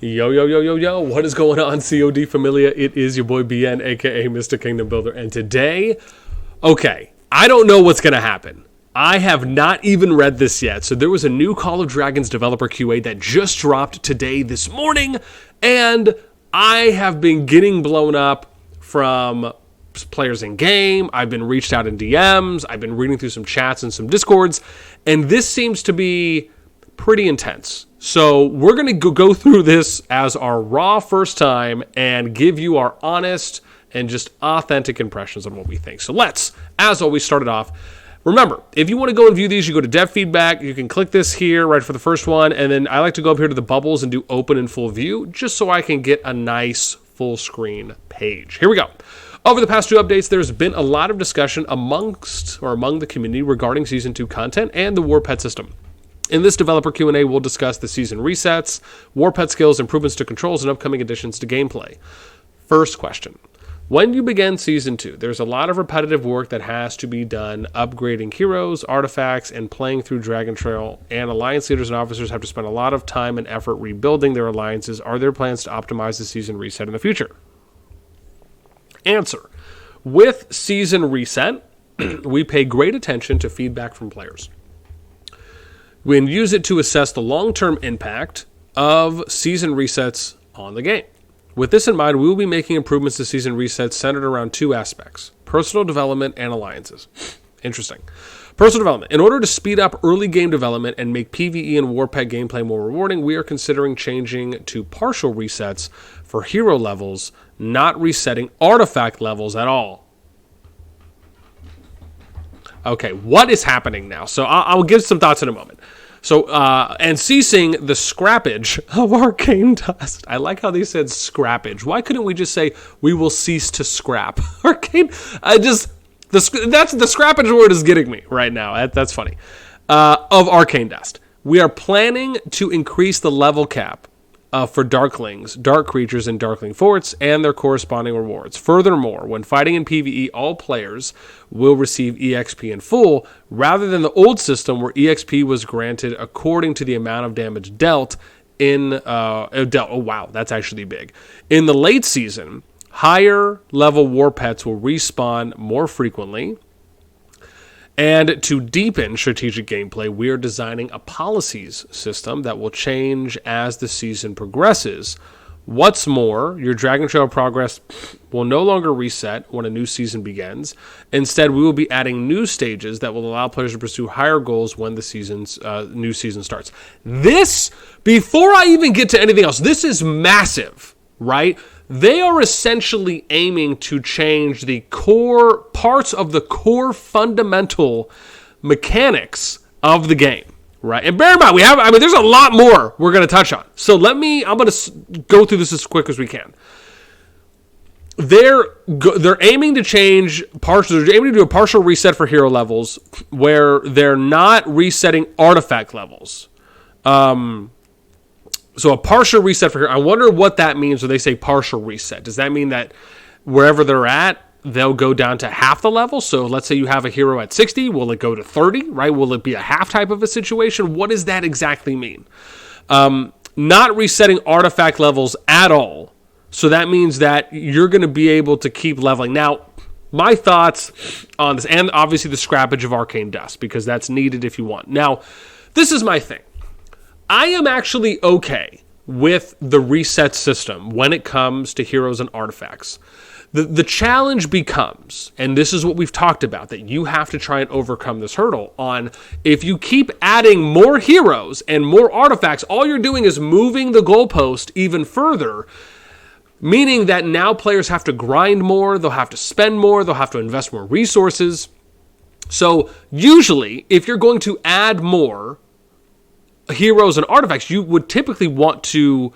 Yo, yo, yo, yo, yo, what is going on, CoD Familia? It is your boy BN, aka Mr. Kingdom Builder, and today, I don't know what's going to happen. I have not even read this yet, so there was a new Call of Dragons developer QA that just dropped today, this morning, and I have been getting blown up from players in game. I've been reached out in DMs, I've been reading through some chats and some Discords, and this seems to be pretty intense. So we're going to go through this as our raw first time and give you our honest and just authentic impressions on what we think. So let's, as always, start it off. Remember, if you want to go and view these, you go to dev feedback. You can click this here right for the first one. And then I like to go up here to the bubbles and do open and full view just so I can get a nice full screen page. Here we go. Over the past two updates, there's been a lot of discussion among the community regarding Season 2 content and the War Pet system. In this developer Q&A, we'll discuss the season resets, war pet skills, improvements to controls, and upcoming additions to gameplay. First question. When you begin Season 2, there's a lot of repetitive work that has to be done, upgrading heroes, artifacts, and playing through Dragon Trail, and Alliance leaders and officers have to spend a lot of time and effort rebuilding their alliances. Are there plans to optimize the season reset in the future? Answer. With Season Reset, we pay great attention to feedback from players. We use it to assess the long-term impact of season resets on the game. With this in mind, we will be making improvements to season resets centered around two aspects: personal development and alliances. Interesting. Personal development. In order to speed up early game development and make PvE and Warped gameplay more rewarding, we are considering changing to partial resets for hero levels, not resetting artifact levels at all. Okay, what is happening now? So I'll give some thoughts in a moment. So, and ceasing the scrappage of arcane dust. I like how they said scrappage. Why couldn't we just say, we will cease to scrap arcane? The scrappage word is getting me right now. That's funny. Of arcane dust. We are planning to increase the level cap for Darklings, Dark Creatures, and Darkling Forts, and their corresponding rewards. Furthermore, when fighting in PvE, all players will receive EXP in full, rather than the old system where EXP was granted according to the amount of damage dealt in... oh, wow, that's actually big. In the late season, higher level war pets will respawn more frequently. And to deepen strategic gameplay, we are designing a policies system that will change as the season progresses. What's more, your Dragon Trail progress will no longer reset when a new season begins. Instead, we will be adding new stages that will allow players to pursue higher goals when the new season starts. This, before I even get to anything else, this is massive, right? They are essentially aiming to change the core parts of the core fundamental mechanics of the game, right? And bear in mind, there's a lot more we're going to touch on. So I'm going to go through this as quick as we can. They're aiming to they're aiming to do a partial reset for hero levels where they're not resetting artifact levels. So a partial reset for here. I wonder what that means when they say partial reset. Does that mean that wherever they're at, they'll go down to half the level? So let's say you have a hero at 60. Will it go to 30, right? Will it be a half type of a situation? What does that exactly mean? Not resetting artifact levels at all. So that means that you're going to be able to keep leveling. Now, my thoughts on this, and obviously the scrappage of arcane dust, because that's needed if you want. Now, this is my thing. I am actually okay with the reset system when it comes to heroes and artifacts. The challenge becomes, and this is what we've talked about, that you have to try and overcome this hurdle on, if you keep adding more heroes and more artifacts, all you're doing is moving the goalpost even further, meaning that now players have to grind more, they'll have to spend more, they'll have to invest more resources. So usually, if you're going to add more heroes and artifacts, you would typically want to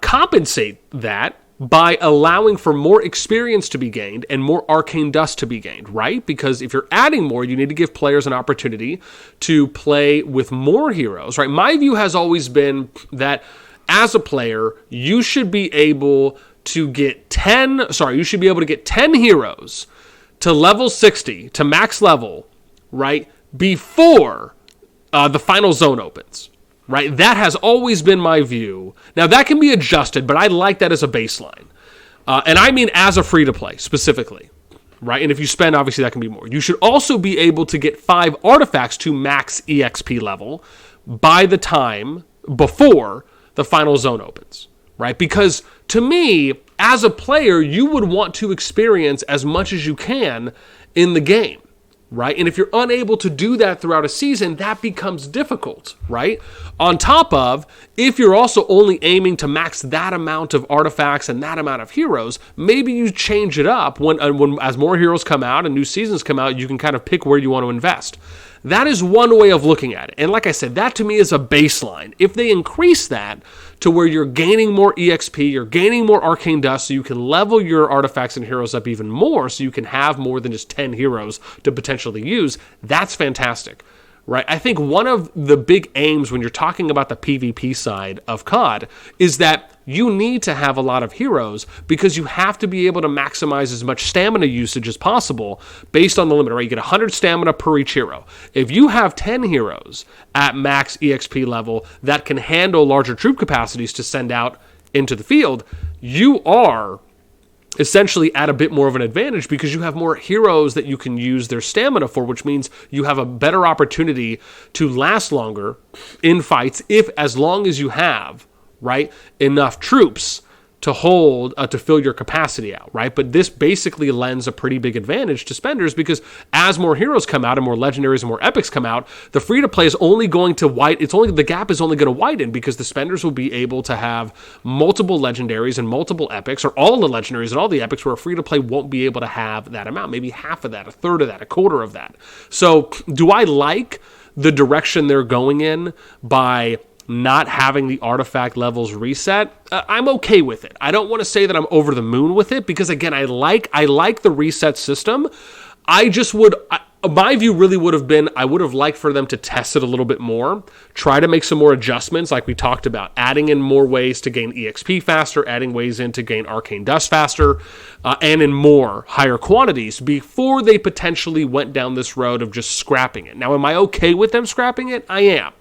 compensate that by allowing for more experience to be gained and more arcane dust to be gained, right? Because if you're adding more, you need to give players an opportunity to play with more heroes, right? My view has always been that as a player, you should be able to get 10 heroes to level 60, to max level, right, before the final zone opens, right? That has always been my view. Now, that can be adjusted, but I like that as a baseline. And I mean as a free-to-play, specifically, right? And if you spend, obviously, that can be more. You should also be able to get 5 artifacts to max EXP level by the time before the final zone opens, right? Because to me, as a player, you would want to experience as much as you can in the game, right? And if you're unable to do that throughout a season, that becomes difficult, right? On top of, if you're also only aiming to max that amount of artifacts and that amount of heroes, maybe you change it up when as more heroes come out and new seasons come out, you can kind of pick where you want to invest. That is one way of looking at it. And like I said, that to me is a baseline. If they increase that to where you're gaining more EXP, you're gaining more arcane dust, so you can level your artifacts and heroes up even more, so you can have more than just 10 heroes to potentially use, that's fantastic. Right? I think one of the big aims when you're talking about the PvP side of CoD is that you need to have a lot of heroes because you have to be able to maximize as much stamina usage as possible based on the limit, right? You get 100 stamina per each hero. If you have 10 heroes at max EXP level that can handle larger troop capacities to send out into the field, you are essentially at a bit more of an advantage because you have more heroes that you can use their stamina for, which means you have a better opportunity to last longer in fights as long as you have, right, enough troops to hold, to fill your capacity out, right? But this basically lends a pretty big advantage to spenders because as more heroes come out and more legendaries and more epics come out, the free-to-play is only going to the gap is only going to widen because the spenders will be able to have multiple legendaries and multiple epics, or all the legendaries and all the epics, where a free-to-play won't be able to have that amount, maybe half of that, a third of that, a quarter of that. So do I like the direction they're going in by not having the artifact levels reset? I'm okay with it. I don't want to say that I'm over the moon with it because, again, I like the reset system. My view really would have been, I would have liked for them to test it a little bit more, try to make some more adjustments like we talked about, adding in more ways to gain EXP faster, adding ways in to gain arcane dust faster, and in more higher quantities before they potentially went down this road of just scrapping it. Now, am I okay with them scrapping it? I am.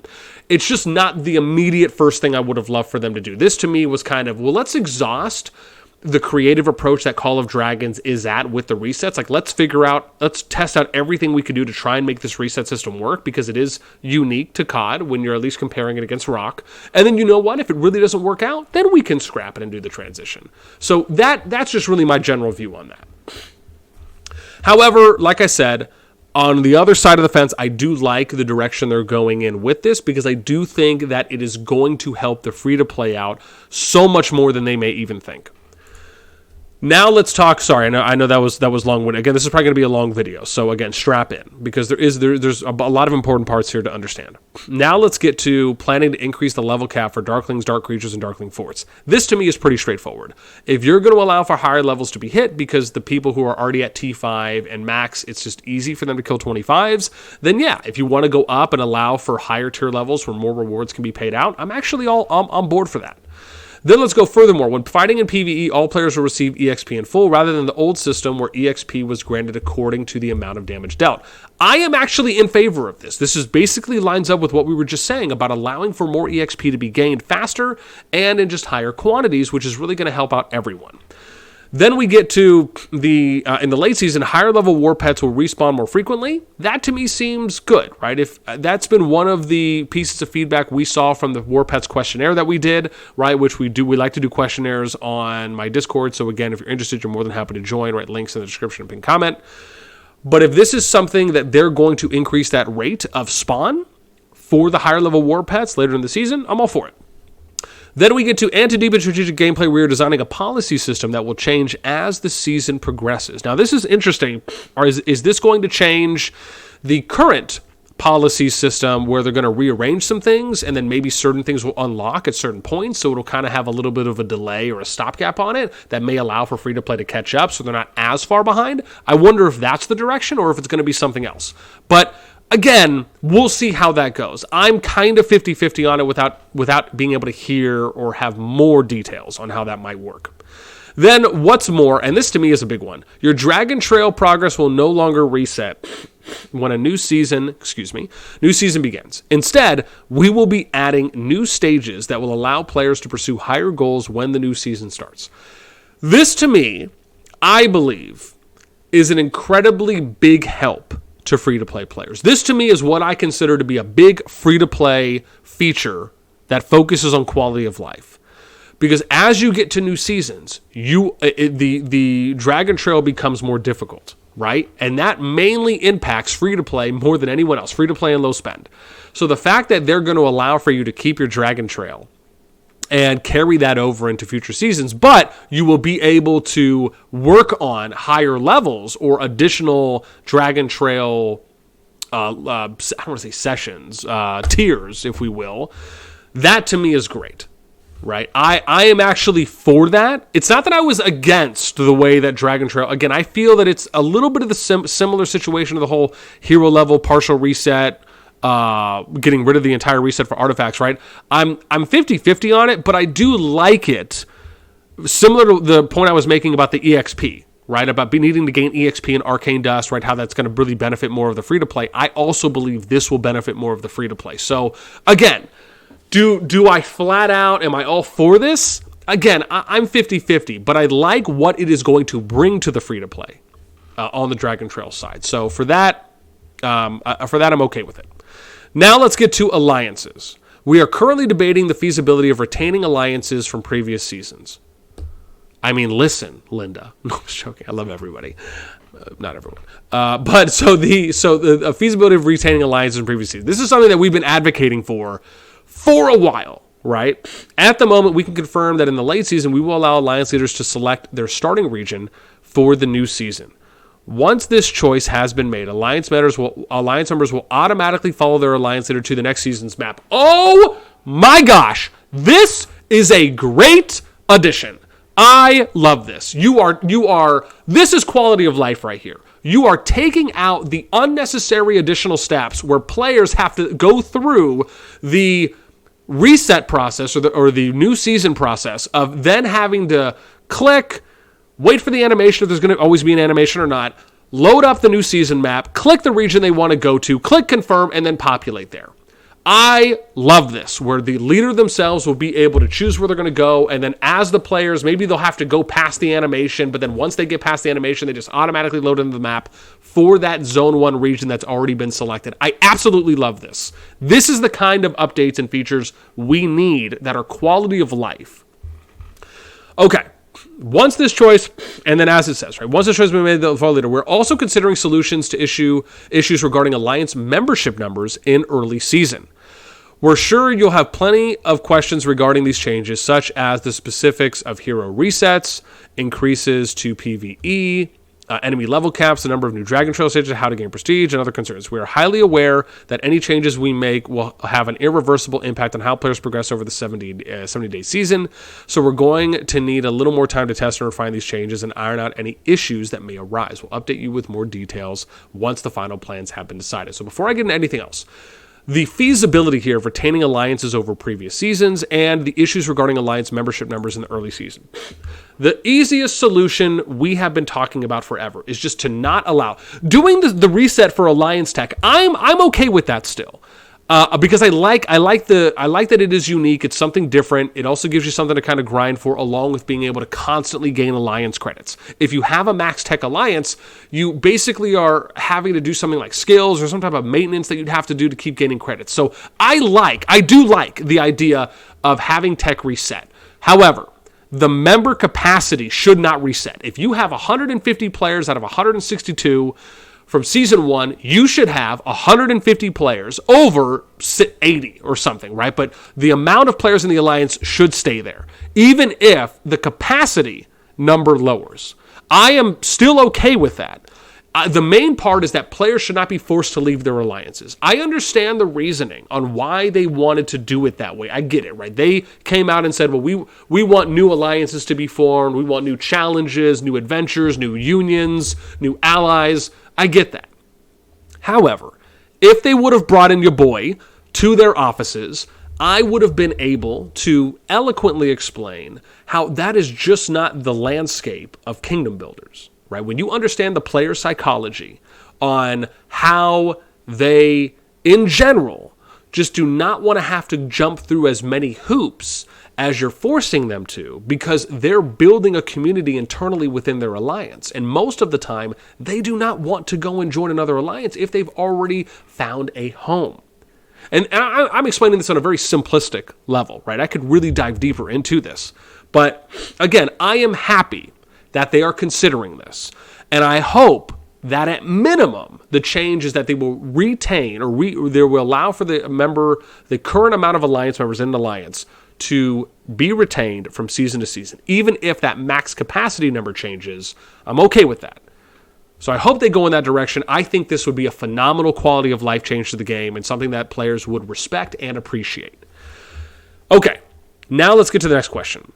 It's just not the immediate first thing I would have loved for them to do. This to me was kind of, well, let's exhaust the creative approach that Call of Dragons is at with the resets. Like, let's test out everything we could do to try and make this reset system work because it is unique to CoD when you're at least comparing it against Rock. And then you know what? If it really doesn't work out, then we can scrap it and do the transition. So that's just really my general view on that. However, like I said, on the other side of the fence, I do like the direction they're going in with this because I do think that it is going to help the free-to-play out so much more than they may even think. Now let's talk. Sorry, I know that was long-winded. Again, this is probably going to be a long video, so again, strap in because there's a lot of important parts here to understand. Now let's get to planning to increase the level cap for Darklings, Dark Creatures, and Darkling Forts. This to me is pretty straightforward. If you're going to allow for higher levels to be hit because the people who are already at T5 and max, it's just easy for them to kill 25s, then yeah, if you want to go up and allow for higher tier levels where more rewards can be paid out, I'm actually all on board for that. Then let's go furthermore. When fighting in PvE, all players will receive EXP in full rather than the old system where EXP was granted according to the amount of damage dealt. I am actually in favor of this. This is basically lines up with what we were just saying about allowing for more EXP to be gained faster and in just higher quantities, which is really going to help out everyone. Then we get to the in the late season, higher level war pets will respawn more frequently. That to me seems good, right? If that's been one of the pieces of feedback we saw from the war pets questionnaire that we did, right? Which we like to do questionnaires on my Discord. So again, if you're interested, you're more than happy to join. Right, links in the description and pin comment. But if this is something that they're going to increase that rate of spawn for the higher level war pets later in the season, I'm all for it. Then we get to anti-deep and strategic gameplay. We are designing a policy system that will change as the season progresses. Now, this is interesting. Is this going to change the current policy system where they're going to rearrange some things and then maybe certain things will unlock at certain points, so it'll kind of have a little bit of a delay or a stopgap on it that may allow for free-to-play to catch up so they're not as far behind? I wonder if that's the direction or if it's going to be something else. But again, we'll see how that goes. I'm kind of 50-50 on it without being able to hear or have more details on how that might work. Then what's more, and this to me is a big one, your Dragon Trail progress will no longer reset when a new season begins. Instead, we will be adding new stages that will allow players to pursue higher goals when the new season starts. This to me, I believe, is an incredibly big help to free-to-play players. This to me is what I consider to be a big free-to-play feature that focuses on quality of life. Because as you get to new seasons, the Dragon Trail becomes more difficult, right? And that mainly impacts free-to-play more than anyone else, free-to-play and low spend. So the fact that they're going to allow for you to keep your Dragon Trail and carry that over into future seasons, but you will be able to work on higher levels or additional Dragon Trail, I don't want to say sessions, tiers, if we will. That to me is great, right? I am actually for that. It's not that I was against the way that Dragon Trail, again, I feel that it's a little bit of the similar situation to the whole hero level partial reset, getting rid of the entire reset for artifacts, right? I'm 50-50 on it, but I do like it. Similar to the point I was making about the EXP, right? About needing to gain EXP and Arcane Dust, right? How that's going to really benefit more of the free-to-play. I also believe this will benefit more of the free-to-play. So, again, do I flat out, am I all for this? Again, I'm 50-50, but I like what it is going to bring to the free-to-play on the Dragon Trail side. So for that, I'm okay with it. Now let's get to alliances. We are currently debating the feasibility of retaining alliances from previous seasons. I mean, listen, Linda. No, I'm joking. I love everybody. Not everyone. But the feasibility of retaining alliances from previous seasons. This is something that we've been advocating for a while, right? At the moment, we can confirm that in the late season, we will allow alliance leaders to select their starting region for the new season. Once this choice has been made, alliance members will automatically follow their alliance leader to the next season's map. Oh my gosh, this is a great addition. I love this. This is quality of life right here. You are taking out the unnecessary additional steps where players have to go through the reset process or the new season process of then having to click, wait for the animation if there's going to always be an animation or not, load up the new season map, click the region they want to go to, click confirm, and then populate there. I love this, where the leader themselves will be able to choose where they're going to go, and then as the players, maybe they'll have to go past the animation, but then once they get past the animation, they just automatically load into the map for that Zone 1 region that's already been selected. I absolutely love this. This is the kind of updates and features we need that are quality of life. Okay. Once this choice, and then as it says, right, once this choice has been made by the leader, we're also considering solutions to issues regarding alliance membership numbers in early season. We're sure you'll have plenty of questions regarding these changes, such as the specifics of hero resets, increases to PvE, enemy level caps, the number of new Dragon Trail stages, how to gain prestige, and other concerns. We are highly aware that any changes we make will have an irreversible impact on how players progress over the 70-day season, so we're going to need a little more time to test and refine these changes and iron out any issues that may arise. We'll update you with more details once the final plans have been decided. So before I get into anything else, the feasibility here of retaining alliances over previous seasons and the issues regarding alliance membership numbers in the early season. The easiest solution we have been talking about forever is just to not allow doing the reset for alliance tech. I'm okay with that still. Because I like that it is unique. It's something different. It also gives you something to kind of grind for, along with being able to constantly gain alliance credits. If you have a max tech alliance, you basically are having to do something like skills or some type of maintenance that you'd have to do to keep gaining credits. So I do like the idea of having tech reset. However, the member capacity should not reset. If you have 150 players out of 162 from season 1, you should have 150 players over 80 or something, right? But the amount of players in the alliance should stay there, even if the capacity number lowers. I am still okay with that. The main part is that players should not be forced to leave their alliances. I understand the reasoning on why they wanted to do it that way. I get it, right? They came out and said, well, we want new alliances to be formed. We want new challenges, new adventures, new unions, new allies. I get that. However, if they would have brought in your boy to their offices, I would have been able to eloquently explain how that is just not the landscape of kingdom builders, right? When you understand the player psychology on how they, in general, just do not want to have to jump through as many hoops as you're forcing them to, because they're building a community internally within their alliance. And most of the time, they do not want to go and join another alliance if they've already found a home. And I'm explaining this on a very simplistic level, right? I could really dive deeper into this. But again, I am happy that they are considering this. And I hope that at minimum, the change is that they will retain or they will allow for the current amount of alliance members in an alliance to be retained from season to season. Even if that max capacity number changes, I'm okay with that. So I hope they go in that direction. I think this would be a phenomenal quality of life change to the game and something that players would respect and appreciate. Okay, now let's get to the next question.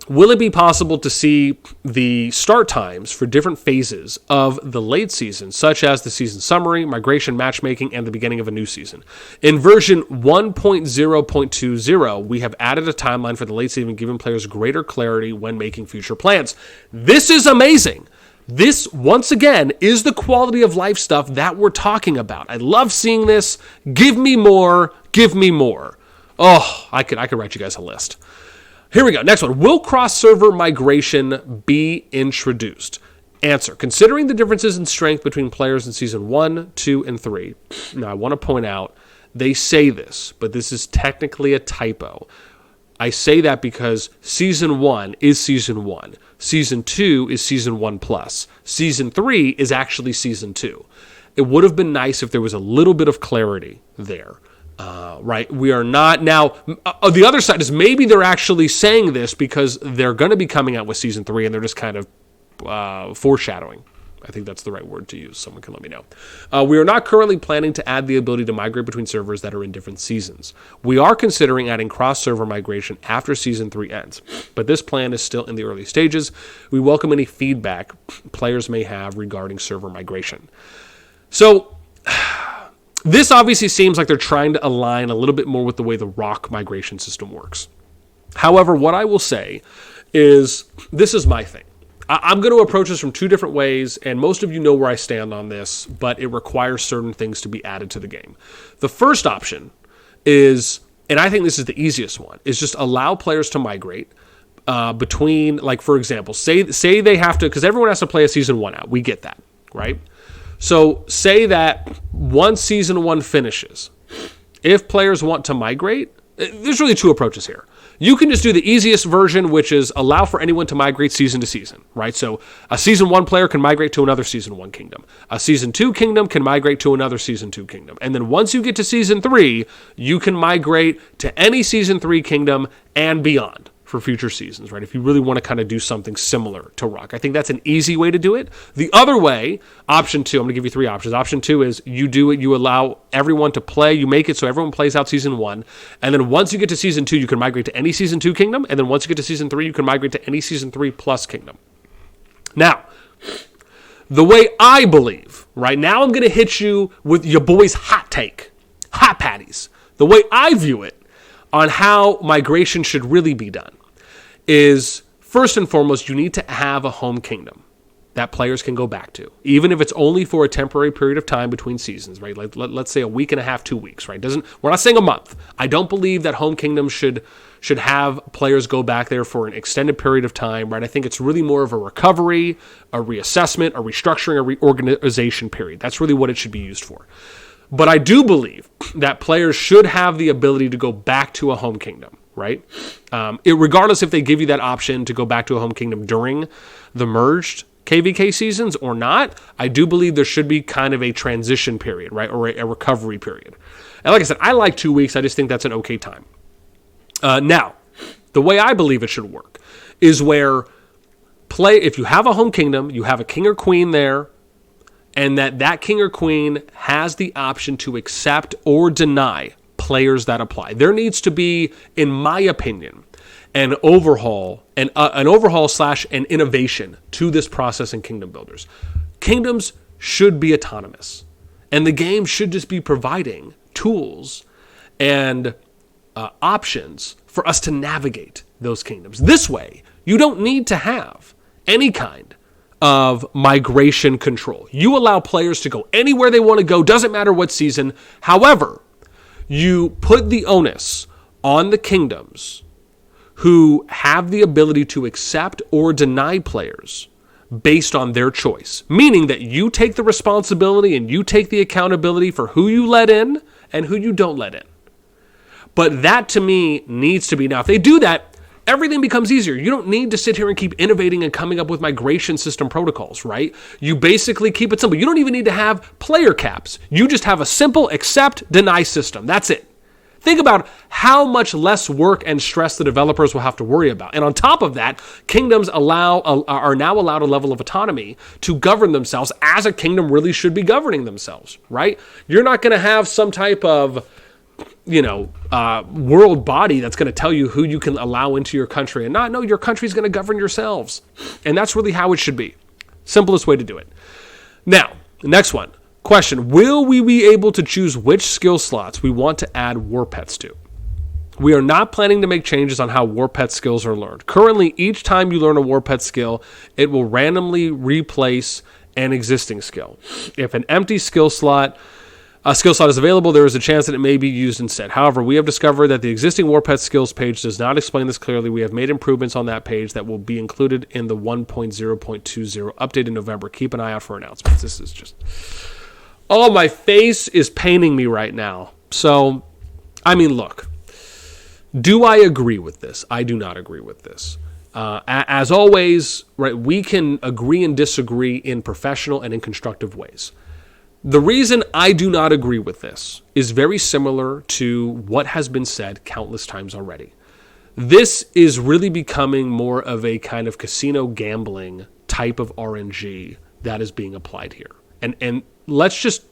Will it be possible to see the start times for different phases of the late season, such as the season summary, migration, matchmaking, and the beginning of a new season? In version 1.0.20, we have added a timeline for the late season, giving players greater clarity when making future plans. This is amazing. This, once again, is the quality of life stuff that we're talking about. I love seeing this. Give me more. Give me more. Oh, I could write you guys a list. Here we go. Next one. Will cross-server migration be introduced? Answer. Considering the differences in strength between players in Season 1, 2, and 3. Now, I want to point out, they say this, but this is technically a typo. I say that because Season 1 is Season 1. Season 2 is Season 1 plus. Season 3 is actually Season 2. It would have been nice if there was a little bit of clarity there. Right? We are not now. The other side is maybe they're actually saying this because they're going to be coming out with Season 3 and they're just kind of foreshadowing. I think that's the right word to use. Someone can let me know. We are not currently planning to add the ability to migrate between servers that are in different seasons. We are considering adding cross-server migration after Season 3 ends, but this plan is still in the early stages. We welcome any feedback players may have regarding server migration. So, this obviously seems like they're trying to align a little bit more with the way the Rock migration system works. However, what I will say is, this is my thing. I'm going to approach this from two different ways, and most of you know where I stand on this, but it requires certain things to be added to the game. The first option is, and I think this is the easiest one, is just allow players to migrate between, like, for example, say they have to, because everyone has to play a Season 1 out. We get that, right? So say that once Season 1 finishes, if players want to migrate, there's really two approaches here. You can just do the easiest version, which is allow for anyone to migrate season to season, right? So a Season 1 player can migrate to another Season 1 kingdom. A Season 2 kingdom can migrate to another Season 2 kingdom. And then once you get to Season 3, you can migrate to any Season 3 kingdom and beyond for future seasons, right? If you really want to kind of do something similar to Rock. I think that's an easy way to do it. The other way, option 2, I'm going to give you three options. Option 2 is you do it, you allow everyone to play, you make it so everyone plays out Season 1, and then once you get to Season 2, you can migrate to any Season 2 kingdom, and then once you get to Season 3, you can migrate to any Season 3 plus kingdom. Now, the way I believe, right now I'm going to hit you with your boy's hot take, hot patties. The way I view it on how migration should really be done is, first and foremost, you need to have a home kingdom that players can go back to, even if it's only for a temporary period of time between seasons, right? Like let's say a week and a half, 2 weeks, right? We're not saying a month. I don't believe that home kingdoms should have players go back there for an extended period of time, right? I think it's really more of a recovery, a reassessment, a restructuring, a reorganization period. That's really what it should be used for. But I do believe that players should have the ability to go back to a home kingdom, right? Regardless if they give you that option to go back to a home kingdom during the merged KVK seasons or not, I do believe there should be kind of a transition period, right? Or a recovery period. And like I said, I like 2 weeks. I just think that's an okay time. Now, the way I believe it should work is where if you have a home kingdom, you have a king or queen there, and that king or queen has the option to accept or deny players that apply. There needs to be, in my opinion, an overhaul slash an innovation to this process in kingdom builders. Kingdoms should be autonomous, and the game should just be providing tools and options for us to navigate those kingdoms. This way, you don't need to have any kind of migration control. You allow players to go anywhere they want to go, doesn't matter what season. However, you put the onus on the kingdoms who have the ability to accept or deny players based on their choice, meaning that you take the responsibility and you take the accountability for who you let in and who you don't let in. But that, to me, needs to be, now if they do that, everything becomes easier. You don't need to sit here and keep innovating and coming up with migration system protocols, right? You basically keep it simple. You don't even need to have player caps. You just have a simple accept, deny system. That's it. Think about how much less work and stress the developers will have to worry about. And on top of that, kingdoms are now allowed a level of autonomy to govern themselves as a kingdom really should be governing themselves, right? You're not going to have some type of world body that's going to tell you who you can allow into your country and not. No, your country's going to govern yourselves. And that's really how it should be. Simplest way to do it. Now, the next one. Question, will we be able to choose which skill slots we want to add war pets to? We are not planning to make changes on how war pet skills are learned. Currently, each time you learn a war pet skill, it will randomly replace an existing skill. If an empty skill slot is available, there is a chance that it may be used instead. However, we have discovered that the existing war pet skills page does not explain this clearly. We have made improvements on that page that will be included in the 1.0.20 update in November. Keep an eye out for announcements. This is just... Oh, my face is paining me right now. So, I mean, look. Do I agree with this? I do not agree with this. As always, right, we can agree and disagree in professional and in constructive ways. The reason I do not agree with this is very similar to what has been said countless times already. This is really becoming more of a kind of casino gambling type of RNG that is being applied here. And let's just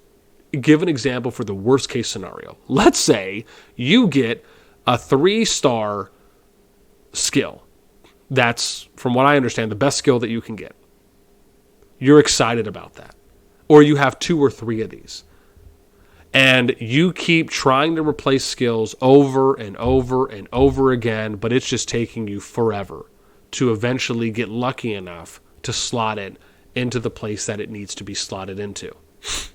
give an example for the worst case scenario. Let's say you get a 3-star skill. That's, from what I understand, the best skill that you can get. You're excited about that. Or you have 2 or 3 of these. And you keep trying to replace skills over and over and over again, but it's just taking you forever to eventually get lucky enough to slot it into the place that it needs to be slotted into,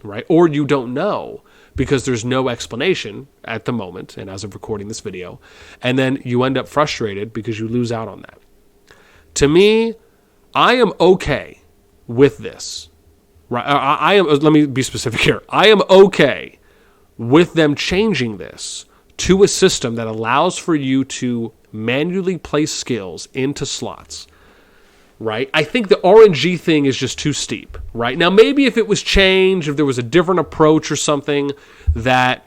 right? Or you don't know because there's no explanation at the moment, and as of recording this video, and then you end up frustrated because you lose out on that. To me, I am okay with this, right? I am. Let me be specific here. I am okay with them changing this to a system that allows for you to manually place skills into slots. Right? I think the RNG thing is just too steep, right? Now, maybe if it was changed, if there was a different approach or something that,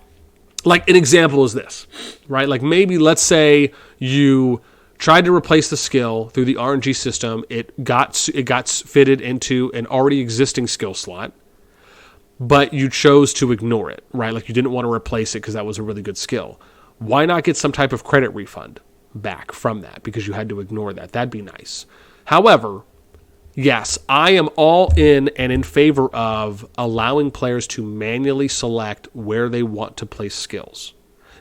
like an example is this, right? Like maybe let's say you tried to replace the skill through the RNG system. It got fitted into an already existing skill slot, but you chose to ignore it, right? Like you didn't want to replace it because that was a really good skill. Why not get some type of credit refund back from that because you had to ignore that? That'd be nice. However, yes, I am all in and in favor of allowing players to manually select where they want to place skills.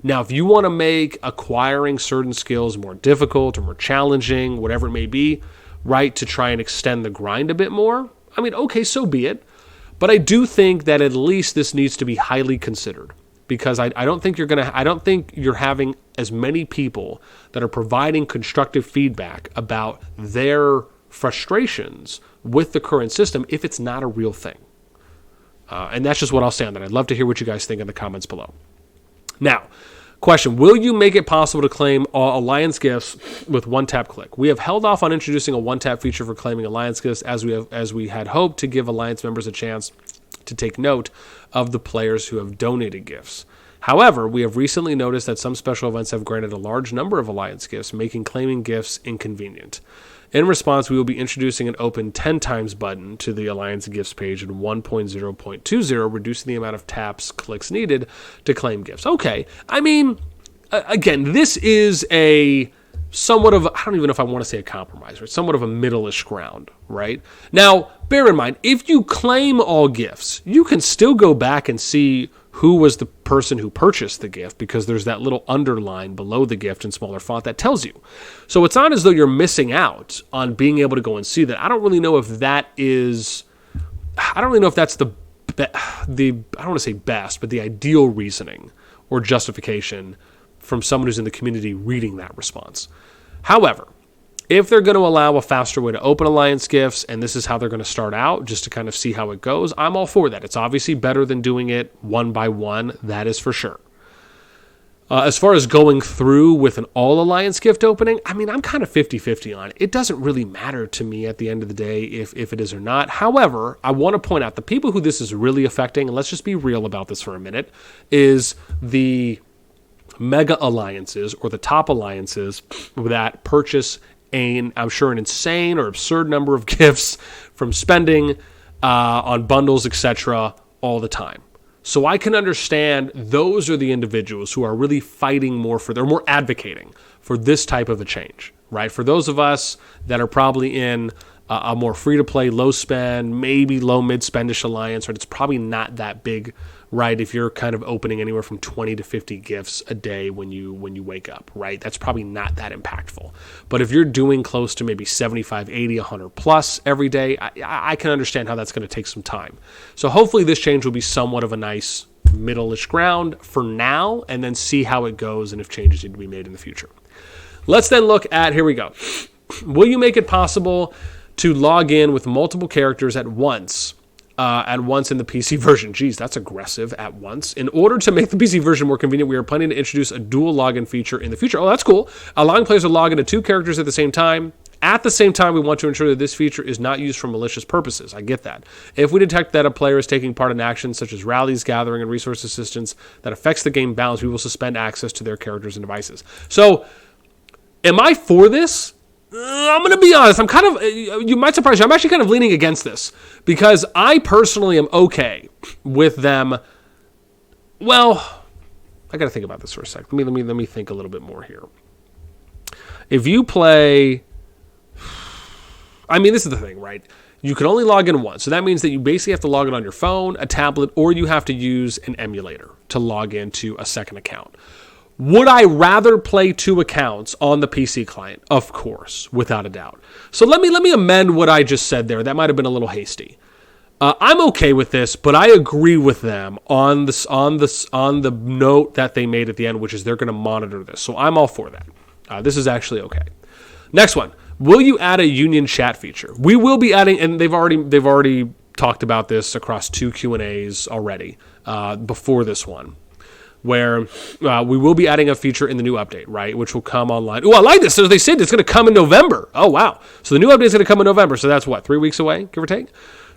Now, if you want to make acquiring certain skills more difficult or more challenging, whatever it may be, right, to try and extend the grind a bit more, I mean, okay, so be it. But I do think that at least this needs to be highly considered because I don't think you're having as many people that are providing constructive feedback about their frustrations with the current system if it's not a real thing. And that's just what I'll say on that. I'd love to hear what you guys think in the comments below. Now, question, will you make it possible to claim alliance gifts with one-tap click? We have held off on introducing a one-tap feature for claiming alliance gifts as we had hoped to give alliance members a chance to take note of the players who have donated gifts. However, we have recently noticed that some special events have granted a large number of alliance gifts, making claiming gifts inconvenient. In response, we will be introducing an open 10 times button to the alliance gifts page in 1.0.20, reducing the amount of clicks needed to claim gifts. Okay, I mean, again, this is a somewhat of, I don't even know if I want to say a compromise, right? Somewhat of a middle-ish ground, right? Now, bear in mind, if you claim all gifts, you can still go back and see who was the person who purchased the gift, because there's that little underline below the gift in smaller font that tells you. So it's not as though you're missing out on being able to go and see that. I don't really know if that's the I don't want to say best, but the ideal reasoning or justification from someone who's in the community reading that response. However, if they're going to allow a faster way to open Alliance gifts, and this is how they're going to start out, just to kind of see how it goes, I'm all for that. It's obviously better than doing it one by one, that is for sure. As far as going through with an all Alliance gift opening, I mean, I'm kind of 50-50 on it. It doesn't really matter to me at the end of the day if it is or not. However, I want to point out the people who this is really affecting, and let's just be real about this for a minute, is the mega alliances or the top alliances that purchase I'm sure an insane or absurd number of gifts from spending on bundles, etc., all the time. So I can understand those are the individuals who are really fighting more they're more advocating for this type of a change, right? For those of us that are probably in a more free-to-play, low-spend, maybe low-mid-spendish alliance, right? It's probably not that big, right? If you're kind of opening anywhere from 20 to 50 gifts a day when you wake up, right? That's probably not that impactful. But if you're doing close to maybe 75, 80, 100 plus every day, I can understand how that's going to take some time. So hopefully this change will be somewhat of a nice middle-ish ground for now, and then see how it goes and if changes need to be made in the future. Let's then look at, here we go. Will you make it possible to log in with multiple characters at once in the PC version? Geez, that's aggressive, at once. In order to make the PC version more convenient, we are planning to introduce a dual login feature in the future. Oh, that's cool. Allowing players to log into two characters at the same time. At the same time, we want to ensure that this feature is not used for malicious purposes. I get that. If we detect that a player is taking part in actions such as rallies, gathering, and resource assistance that affects the game balance, we will suspend access to their characters and devices. So, am I for this? I'm going to be honest. I'm kind of, you might surprise you, I'm actually kind of leaning against this because I personally am okay with them. Well, I got to think about this for a sec. Let me think a little bit more here. If you play, I mean, this is the thing, right? You can only log in once. So that means that you basically have to log in on your phone, a tablet, or you have to use an emulator to log into a second account. Would I rather play two accounts on the PC client? Of course, without a doubt. So let me amend what I just said there. That might have been a little hasty. I'm okay with this, but I agree with them on the note that they made at the end, which is they're going to monitor this. So I'm all for that. This is actually okay. Next one. Will you add a union chat feature? We will be adding, and they've already talked about this across 2 Q&As already before this one, where we will be adding a feature in the new update, right, which will come online. Oh, I like this. So they said it's going to come in November. Oh, wow. So the new update is going to come in November. So that's what, 3 weeks away, give or take?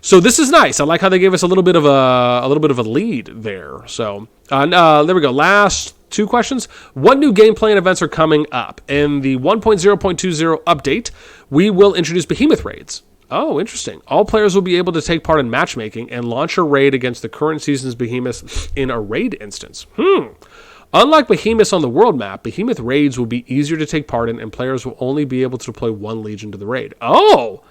So this is nice. I like how they gave us a little bit of a lead there. So there we go. Last 2 questions. What new gameplay and events are coming up? In the 1.0.20 update, we will introduce Behemoth raids. Oh, interesting. All players will be able to take part in matchmaking and launch a raid against the current season's Behemoth in a raid instance. Unlike Behemoths on the world map, Behemoth raids will be easier to take part in, and players will only be able to deploy 1 legion to the raid. Oh!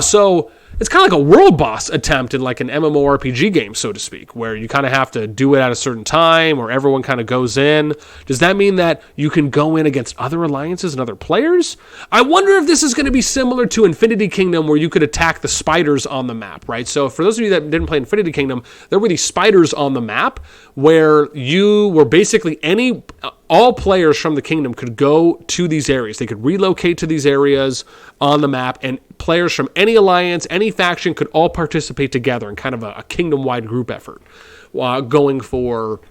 So it's kind of like a world boss attempt in like an MMORPG game, so to speak, where you kind of have to do it at a certain time or everyone kind of goes in. Does that mean that you can go in against other alliances and other players? I wonder if this is going to be similar to Infinity Kingdom, where you could attack the spiders on the map, right? So for those of you that didn't play Infinity Kingdom, there were these spiders on the map where you were basically all players from the kingdom could go to these areas. They could relocate to these areas on the map, and players from any alliance, any faction could all participate together in kind of a kingdom-wide group effort going for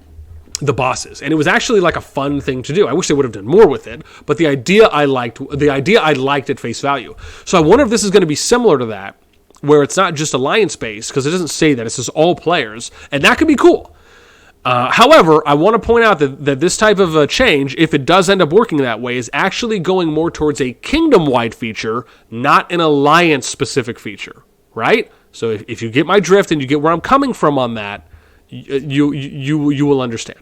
the bosses. And it was actually like a fun thing to do. I wish they would have done more with it, but the idea I liked at face value. So I wonder if this is going to be similar to that, where it's not just alliance-based, because it doesn't say that. It says all players, and that could be cool. However, I want to point out that this type of a change, if it does end up working that way, is actually going more towards a kingdom-wide feature, not an alliance-specific feature, right? So if you get my drift and you get where I'm coming from on that, you will understand.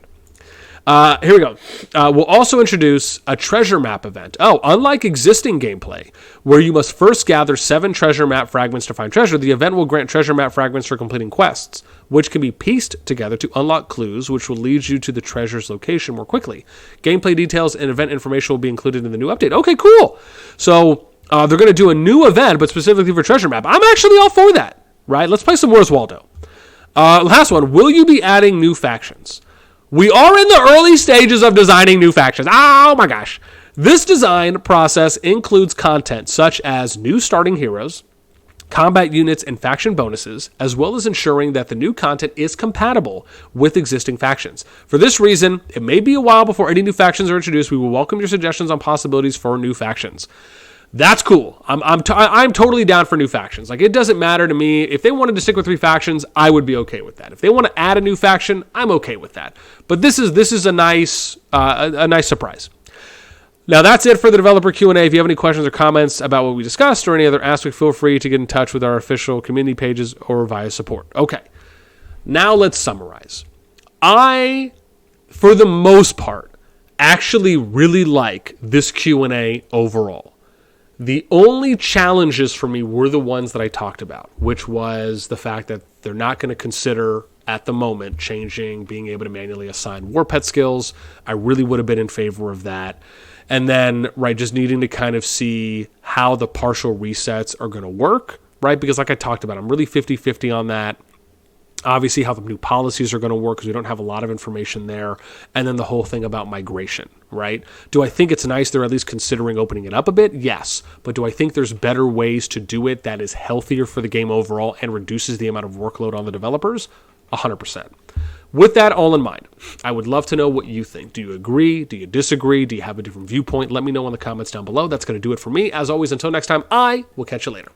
Here we go. We'll also introduce a treasure map event. Oh, unlike existing gameplay, where you must first gather 7 treasure map fragments to find treasure, the event will grant treasure map fragments for completing quests, which can be pieced together to unlock clues, which will lead you to the treasure's location more quickly. Gameplay details and event information will be included in the new update. Okay, cool. So they're going to do a new event, but specifically for treasure map. I'm actually all for that, right? Let's play some Where's Waldo. Last one. Will you be adding new factions? We are in the early stages of designing new factions. Oh my gosh. This design process includes content such as new starting heroes, combat units, and faction bonuses, as well as ensuring that the new content is compatible with existing factions. For this reason, it may be a while before any new factions are introduced. We will welcome your suggestions on possibilities for new factions. That's cool. I'm totally down for new factions. Like, it doesn't matter to me. If they wanted to stick with 3 factions, I would be okay with that. If they want to add a new faction, I'm okay with that. But this is a nice surprise. Now, that's it for the developer Q&A. If you have any questions or comments about what we discussed or any other aspect, feel free to get in touch with our official community pages or via support. Okay, now let's summarize. I, for the most part, actually really like this Q&A overall. The only challenges for me were the ones that I talked about, which was the fact that they're not going to consider at the moment changing, being able to manually assign war pet skills. I really would have been in favor of that. And then, right, just needing to kind of see how the partial resets are going to work, right? Because like I talked about, I'm really 50-50 on that. Obviously, how the new policies are going to work because we don't have a lot of information there. And then the whole thing about migration, right? Do I think it's nice they're at least considering opening it up a bit? Yes. But do I think there's better ways to do it that is healthier for the game overall and reduces the amount of workload on the developers? 100%. With that all in mind, I would love to know what you think. Do you agree? Do you disagree? Do you have a different viewpoint? Let me know in the comments down below. That's going to do it for me. As always, until next time, I will catch you later.